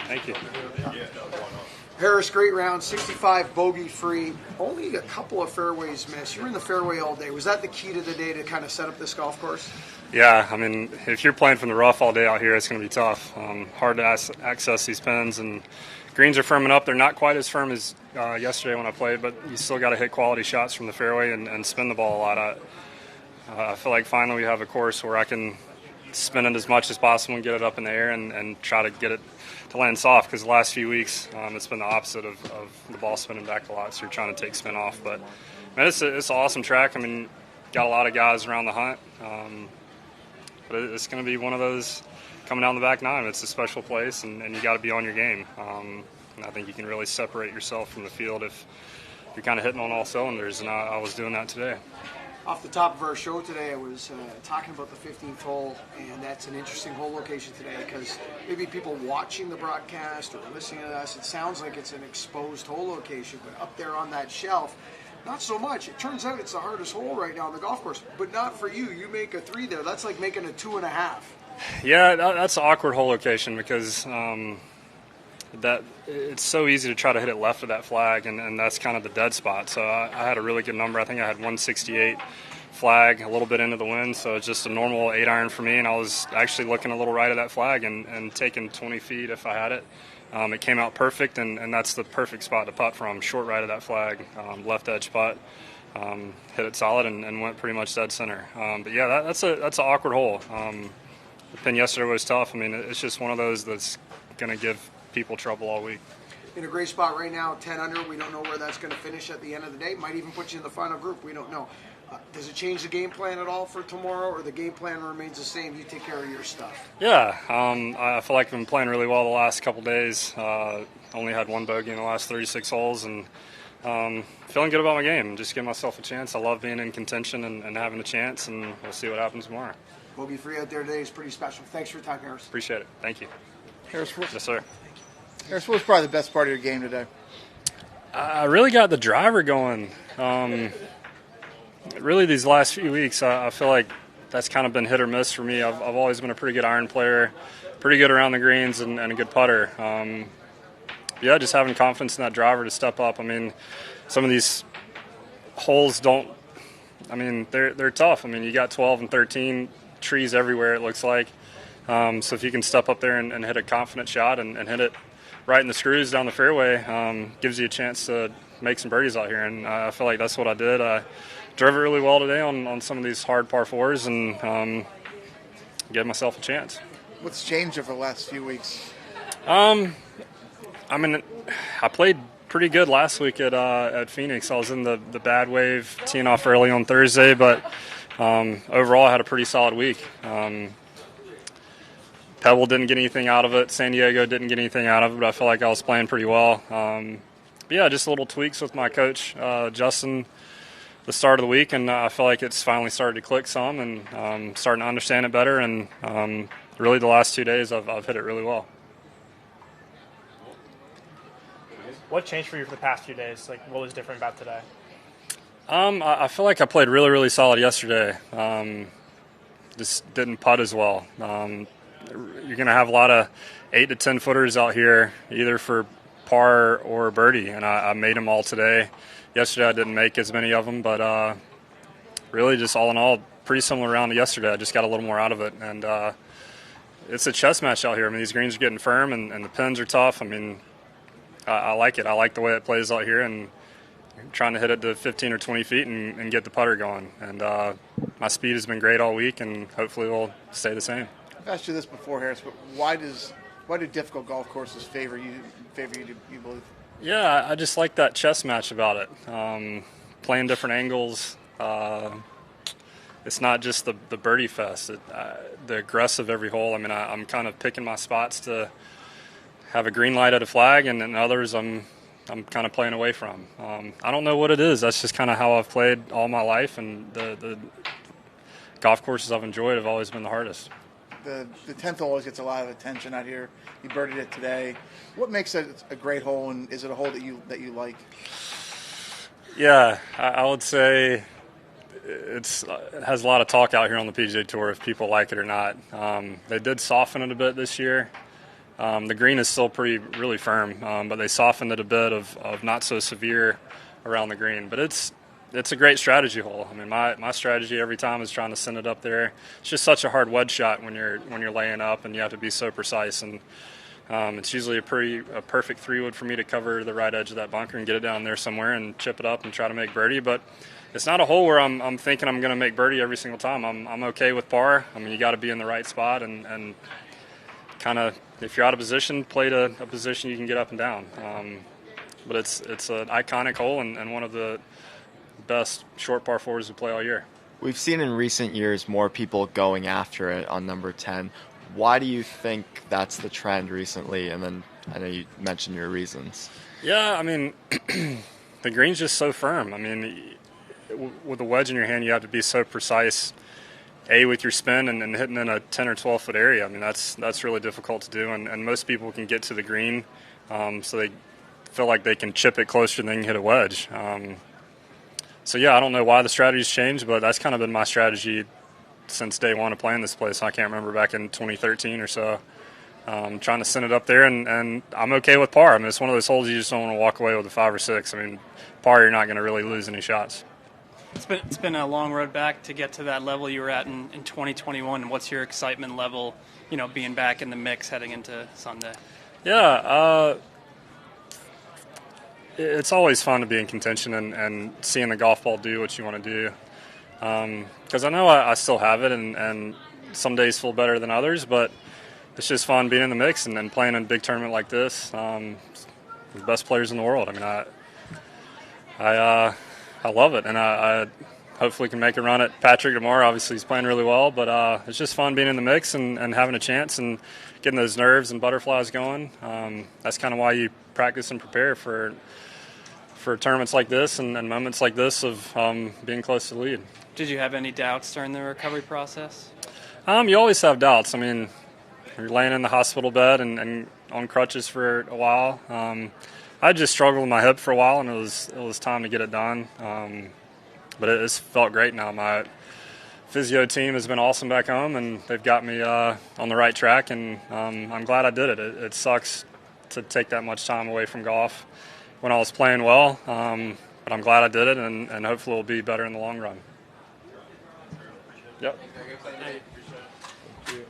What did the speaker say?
Thank you. Harris, great round, 65 bogey-free. Only a couple of fairways missed. You were in the fairway all day. Was that the key to the day to kind of set up this golf course? Yeah, I mean, if you're playing from the rough all day out here, it's going to be tough. Hard to access these pins, and greens are firming up. They're not quite as firm as yesterday when I played, but you still got to hit quality shots from the fairway and spin the ball a lot. I feel like finally we have a course where I can spin it as much as possible and get it up in the air and try to get it to land soft, because the last few weeks it's been the opposite of the ball spinning back a lot, so you're trying to take spin off. But man, it's an awesome track. I mean, got a lot of guys around the hunt, but it's going to be one of those coming down the back nine. It's a special place, and you got to be on your game. And I think you can really separate yourself from the field if you're kind of hitting on all cylinders, and I was doing that today. Off the top of our show today, I was talking about the 15th hole, and that's an interesting hole location today because maybe people watching the broadcast or listening to us, it sounds like it's an exposed hole location, but up there on that shelf, not so much. It turns out it's the hardest hole right now on the golf course, but not for you. You make a 3 there. That's like making a 2.5. Yeah, that's an awkward hole location because that it's so easy to try to hit it left of that flag, and that's kind of the dead spot. So I had a really good number. I think I had 168 flag, a little bit into the wind, so it's just a normal 8-iron for me, and I was actually looking a little right of that flag and taking 20 feet if I had it. It came out perfect, and that's the perfect spot to putt from, short right of that flag, left edge putt. Hit it solid and went pretty much dead center. But yeah, that's an awkward hole. The pin yesterday was tough. I mean, it's just one of those that's going to give people trouble all week. In a great spot right now, 10 under. We don't know where that's going to finish at the end of the day. Might even put you in the final group. We don't know. Does it change the game plan at all for tomorrow, or the game plan remains the same? You take care of your stuff. Yeah, I feel like I've been playing really well the last couple days. Only had one bogey in the last 36 holes, and feeling good about my game. Just giving myself a chance. I love being in contention and having a chance, and we'll see what happens tomorrow. Bogey free out there today is pretty special. Thanks for your time, Harris. Appreciate it. Thank you. Harris, yes, sir. Harris, what was probably the best part of your game today? I really got the driver going. Really, these last few weeks, I feel like that's kind of been hit or miss for me. I've always been a pretty good iron player, pretty good around the greens, and a good putter. Yeah, just having confidence in that driver to step up. I mean, some of these holes don't. I mean, they're tough. I mean, you got 12 and 13 trees everywhere, it looks like. So if you can step up there and hit a confident shot and hit it right in the screws down the fairway, gives you a chance to make some birdies out here. And I feel like that's what I did. I drove it really well today on some of these hard par fours and gave myself a chance. What's changed over the last few weeks? I mean, I played pretty good last week at Phoenix. I was in the bad wave, teeing off early on Thursday, but overall I had a pretty solid week. Pebble didn't get anything out of it. San Diego didn't get anything out of it, but I feel like I was playing pretty well. Yeah, just little tweaks with my coach, Justin, the start of the week, and I feel like it's finally started to click some and starting to understand it better. And really the last 2 days I've hit it really well. What changed for you for the past few days? Like, what was different about today? I feel like I played really, really solid yesterday. Just didn't putt as well. You're going to have a lot of 8 to 10 footers out here, either for par or birdie, and I made them all today. Yesterday I didn't make as many of them, but really just all in all, pretty similar round to yesterday. I just got a little more out of it, and it's a chess match out here. I mean, these greens are getting firm, and the pins are tough. I mean, I like it. I like the way it plays out here, and trying to hit it to 15 or 20 feet and get the putter going. And my speed has been great all week, and hopefully will stay the same. I've asked you this before, Harris, but why do difficult golf courses favor you? You believe? Yeah, I just like that chess match about it. Playing different angles. It's not just the birdie fest. The aggressive every hole. I mean, I'm kind of picking my spots to have a green light at a flag, and then others I'm kind of playing away from. I don't know what it is. That's just kind of how I've played all my life, and the golf courses I've enjoyed have always been the hardest. The 10th hole always gets a lot of attention out here. You birdied it today. What makes it a great hole, and is it a hole that you like? Yeah, I would say it has a lot of talk out here on the PGA Tour if people like it or not. They did soften it a bit this year. The green is still really firm, but they softened it a bit of not so severe around the green. But it's a great strategy hole. I mean, my strategy every time is trying to send it up there. It's just such a hard wedge shot when you're laying up, and you have to be so precise. And it's usually a perfect 3-wood for me to cover the right edge of that bunker and get it down there somewhere and chip it up and try to make birdie. But it's not a hole where I'm thinking I'm going to make birdie every single time. I'm okay with par. I mean, you got to be in the right spot and kind of, if you're out of position, play to a position you can get up and down. But it's an iconic hole and one of the best short par fours to play all year. We've seen in recent years more people going after it on number 10. Why do you think that's the trend recently? And then I know you mentioned your reasons. Yeah, I mean, the green's just so firm. I mean, with a wedge in your hand, you have to be so precise, with your spin and hitting in a 10 or 12 foot area. I mean, that's really difficult to do, and most people can get to the green, so they feel like they can chip it closer than they can hit a wedge. So yeah, I don't know why the strategy's changed, but that's kind of been my strategy since day one of playing this place. I can't remember back in 2013 or so, trying to send it up there, and I'm okay with par. I mean, it's one of those holes you just don't want to walk away with a 5 or 6. I mean, par, you're not going to really lose any shots. It's been a long road back to get to that level you were at in 2021. And what's your excitement level, being back in the mix heading into Sunday? Yeah, it's always fun to be in contention and seeing the golf ball do what you want to do. Because I know I still have it, and some days feel better than others, but it's just fun being in the mix and playing in a big tournament like this. The best players in the world. I mean, I love it, and I hopefully can make a run at Patrick tomorrow. Obviously, he's playing really well, but it's just fun being in the mix and having a chance and getting those nerves and butterflies going. That's kind of why you practice and prepare for tournaments like this and moments like this of being close to the lead. Did you have any doubts during the recovery process? You always have doubts. I mean, you're laying in the hospital bed and on crutches for a while. I just struggled with my hip for a while, and it was time to get it done. But it's felt great now. My physio team has been awesome back home, and they've got me on the right track, and I'm glad I did it. It sucks to take that much time away from golf when I was playing well, but I'm glad I did it, and hopefully it'll be better in the long run. Yep. Thank you.